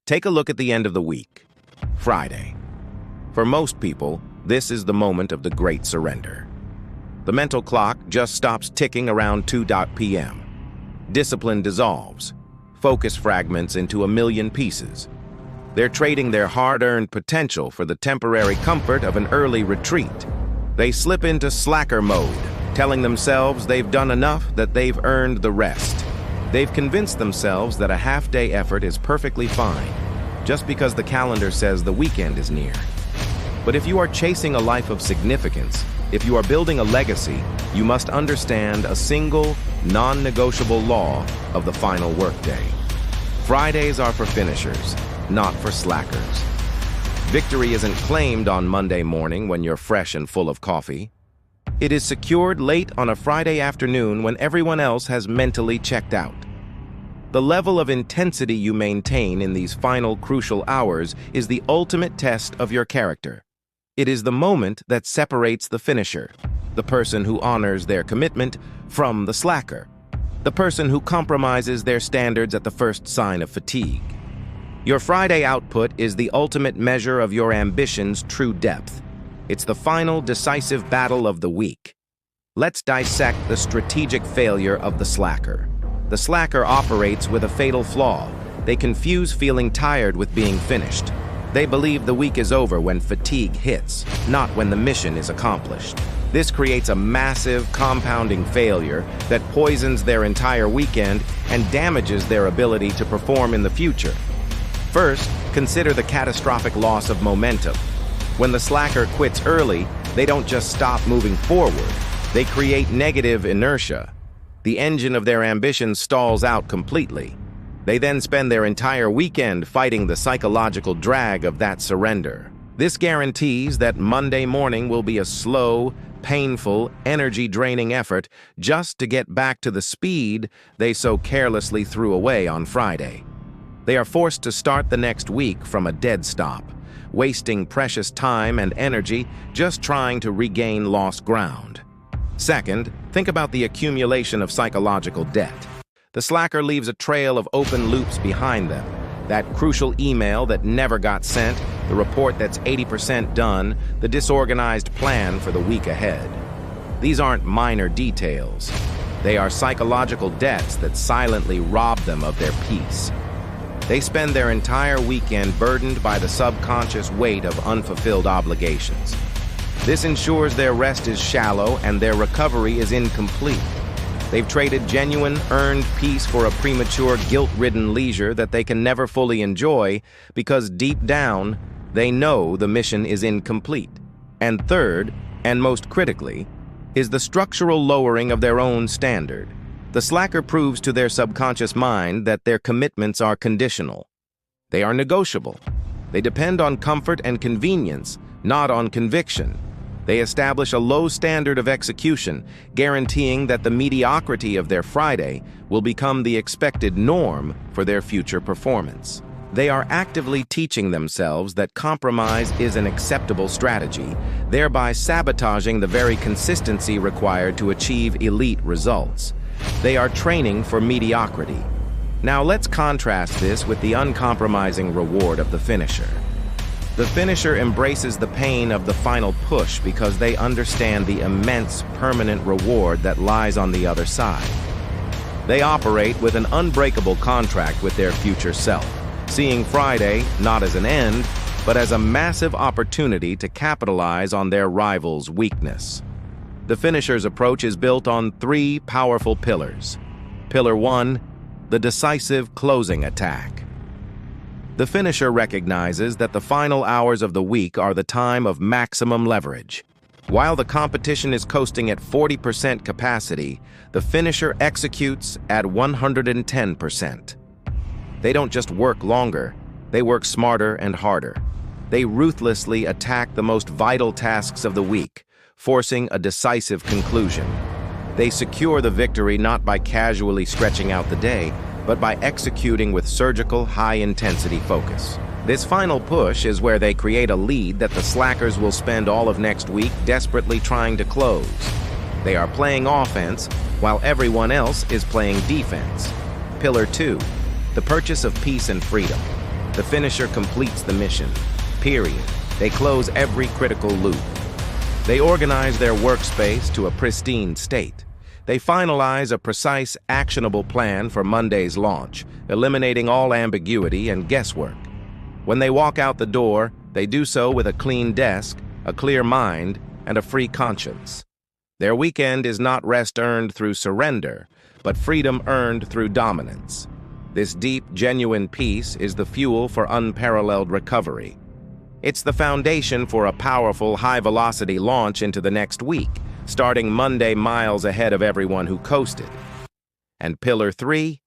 Take a look at the end of the week, Friday. For most people, this is the moment of the great surrender. The mental clock just stops ticking around 2 p.m. Discipline dissolves, focus fragments into a million pieces. They're trading their hard-earned potential for the temporary comfort of an early retreat. They slip into slacker mode, telling themselves they've done enough, that they've earned the rest. They've convinced themselves that a half-day effort is perfectly fine, just because the calendar says the weekend is near. But if you are chasing a life of significance, if you are building a legacy, you must understand a single, non-negotiable law of the final workday. Fridays are for finishers, not for slackers. Victory isn't claimed on Monday morning when you're fresh and full of coffee. It is secured late on a Friday afternoon when everyone else has mentally checked out. The level of intensity you maintain in these final crucial hours is the ultimate test of your character. It is the moment that separates the finisher, the person who honors their commitment, from the slacker, the person who compromises their standards at the first sign of fatigue. Your Friday output is the ultimate measure of your ambition's true depth. It's the final decisive battle of the week. Let's dissect the strategic failure of the slacker. The slacker operates with a fatal flaw. They confuse feeling tired with being finished. They believe the week is over when fatigue hits, not when the mission is accomplished. This creates a massive, compounding failure that poisons their entire weekend and damages their ability to perform in the future. First, consider the catastrophic loss of momentum. When the slacker quits early, they don't just stop moving forward. They create negative inertia. The engine of their ambition stalls out completely. They then spend their entire weekend fighting the psychological drag of that surrender. This guarantees that Monday morning will be a slow, painful, energy-draining effort just to get back to the speed they so carelessly threw away on Friday. They are forced to start the next week from a dead stop, wasting precious time and energy just trying to regain lost ground. Second, think about the accumulation of psychological debt. The slacker leaves a trail of open loops behind them. That crucial email that never got sent, the report that's 80% done, the disorganized plan for the week ahead. These aren't minor details. They are psychological debts that silently rob them of their peace. They spend their entire weekend burdened by the subconscious weight of unfulfilled obligations. This ensures their rest is shallow and their recovery is incomplete. They've traded genuine, earned peace for a premature, guilt-ridden leisure that they can never fully enjoy because deep down, they know the mission is incomplete. And third, and most critically, is the structural lowering of their own standard. The slacker proves to their subconscious mind that their commitments are conditional. They are negotiable. They depend on comfort and convenience, not on conviction. They establish a low standard of execution, guaranteeing that the mediocrity of their Friday will become the expected norm for their future performance. They are actively teaching themselves that compromise is an acceptable strategy, thereby sabotaging the very consistency required to achieve elite results. They are training for mediocrity. Now let's contrast this with the uncompromising reward of the finisher. The finisher embraces the pain of the final push because they understand the immense, permanent reward that lies on the other side. They operate with an unbreakable contract with their future self, seeing Friday not as an end, but as a massive opportunity to capitalize on their rival's weakness. The finisher's approach is built on 3 powerful pillars. Pillar 1, the decisive closing attack. The finisher recognizes that the final hours of the week are the time of maximum leverage. While the competition is coasting at 40% capacity, the finisher executes at 110%. They don't just work longer, they work smarter and harder. They ruthlessly attack the most vital tasks of the week, forcing a decisive conclusion. They secure the victory not by casually stretching out the day, but by executing with surgical, high-intensity focus. This final push is where they create a lead that the slackers will spend all of next week desperately trying to close. They are playing offense, while everyone else is playing defense. Pillar 2, the purchase of peace and freedom. The finisher completes the mission. Period. They close every critical loop. They organize their workspace to a pristine state. They finalize a precise, actionable plan for Monday's launch, eliminating all ambiguity and guesswork. When they walk out the door, they do so with a clean desk, a clear mind, and a free conscience. Their weekend is not rest earned through surrender, but freedom earned through dominance. This deep, genuine peace is the fuel for unparalleled recovery. It's the foundation for a powerful, high-velocity launch into the next week, starting Monday miles ahead of everyone who coasted. And Pillar 3,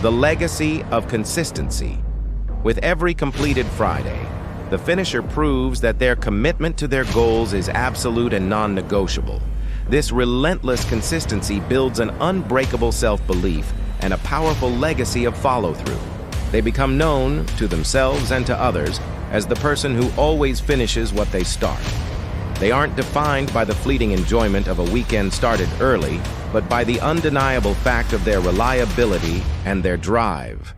the legacy of consistency. With every completed Friday, the finisher proves that their commitment to their goals is absolute and non-negotiable. This relentless consistency builds an unbreakable self-belief and a powerful legacy of follow-through. They become known, to themselves and to others, as the person who always finishes what they start. They aren't defined by the fleeting enjoyment of a weekend started early, but by the undeniable fact of their reliability and their drive.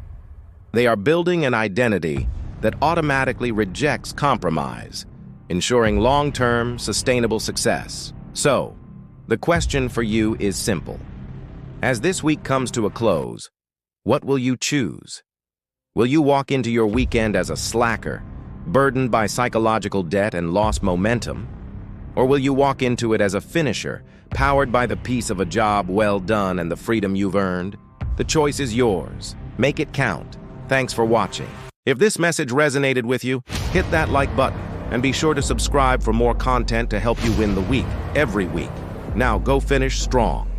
They are building an identity that automatically rejects compromise, ensuring long-term, sustainable success. So, the question for you is simple. As this week comes to a close, what will you choose? Will you walk into your weekend as a slacker, burdened by psychological debt and lost momentum? Or will you walk into it as a finisher, powered by the peace of a job well done and the freedom you've earned? The choice is yours. Make it count. Thanks for watching. If this message resonated with you, hit that like button and be sure to subscribe for more content to help you win the week, every week. Now go finish strong.